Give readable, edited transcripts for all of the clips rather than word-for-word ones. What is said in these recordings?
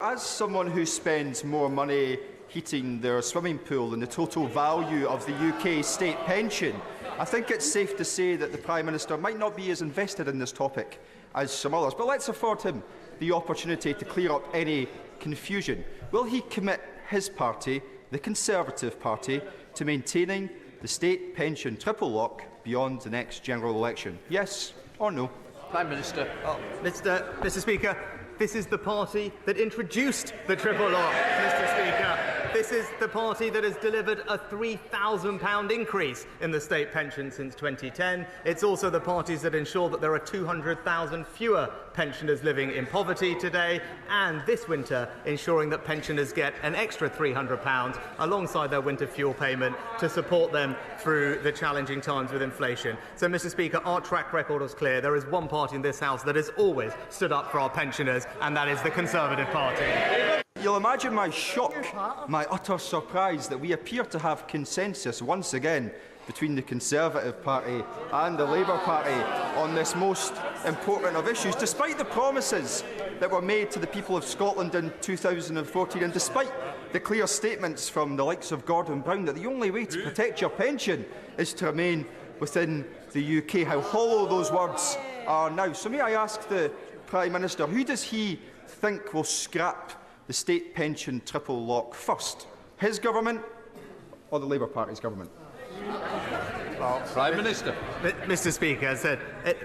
As someone who spends more money heating their swimming pool than the total value of the UK state pension, I think it's safe to say that the Prime Minister might not be as invested in this topic as some others. But let's afford him the opportunity to clear up any confusion. Will he commit his party, the Conservative Party, to maintaining the state pension triple lock beyond the next general election? Yes or no? Prime Minister. Mr. Speaker, this is the party that introduced the triple lock, Mr. Speaker. This is the party that has delivered a £3,000 increase in the state pension since 2010. It's also the parties that ensure that there are 200,000 fewer pensioners living in poverty today, and this winter ensuring that pensioners get an extra £300 alongside their winter fuel payment to support them through the challenging times with inflation. So, Mr. Speaker, our track record is clear. There is one party in this House that has always stood up for our pensioners, and that is the Conservative Party. You'll imagine my shock, my utter surprise that we appear to have consensus once again between the Conservative Party and the Labour Party on this most important of issues, despite the promises that were made to the people of Scotland in 2014 and despite the clear statements from the likes of Gordon Brown that the only way to protect your pension is to remain within the UK. How hollow those words are now. So may I ask the Prime Minister, who does he think will scrap the state pension triple lock first? His government or the Labour Party's government? Prime Minister. Mr. Speaker, as I said,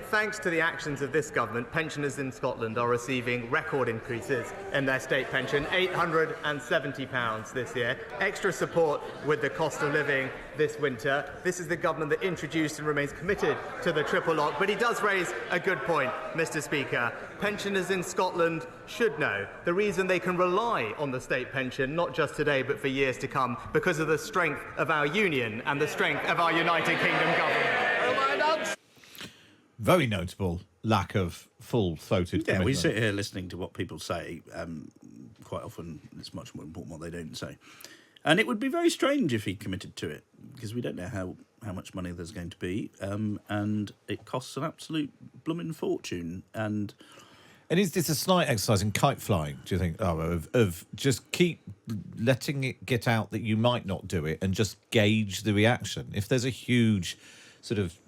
thanks to the actions of this government, pensioners in Scotland are receiving record increases in their state pension, £870 this year, extra support with the cost of living this winter. This is the government that introduced and remains committed to the triple lock. But he does raise a good point, Mr. Speaker. Pensioners in Scotland should know the reason they can rely on the state pension, not just today but for years to come, because of the strength of our union and the strength of our United Kingdom government. Very notable lack of full-throated commitment. We sit here listening to what people say. Quite often it's much more important what they don't say. And it would be very strange if he committed to it, because we don't know how much money there's going to be, and it costs an absolute blooming fortune. And it's a slight exercise in kite flying, do you think, of just keep letting it get out that you might not do it and just gauge the reaction. If there's a huge sort of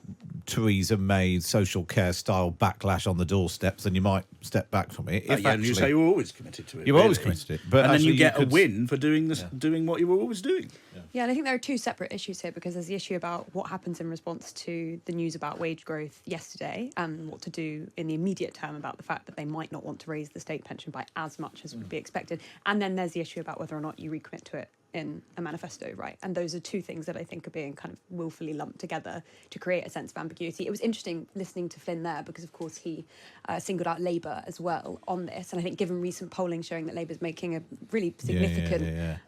Theresa May social care style backlash on the doorsteps, then you might step back from it. And you say you're always committed to it. You're always committed to it. But and then you get a win for doing this, doing what you were always doing. Yeah, and I think there are two separate issues here, because there's the issue about what happens in response to the news about wage growth yesterday and what to do in the immediate term about the fact that they might not want to raise the state pension by as much as would be expected. And then there's the issue about whether or not you recommit to it in a manifesto, right? And those are two things that I think are being kind of willfully lumped together to create a sense of ambiguity. It was interesting listening to Flynn there because, of course, he singled out Labour as well on this. And I think given recent polling showing that Labour's making a really significant,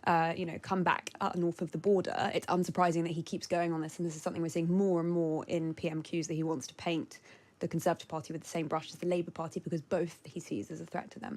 comeback north of the border, it's unsurprising that he keeps going on this. And this is something we're seeing more and more in PMQs, that he wants to paint the Conservative Party with the same brush as the Labour Party, because both he sees as a threat to them.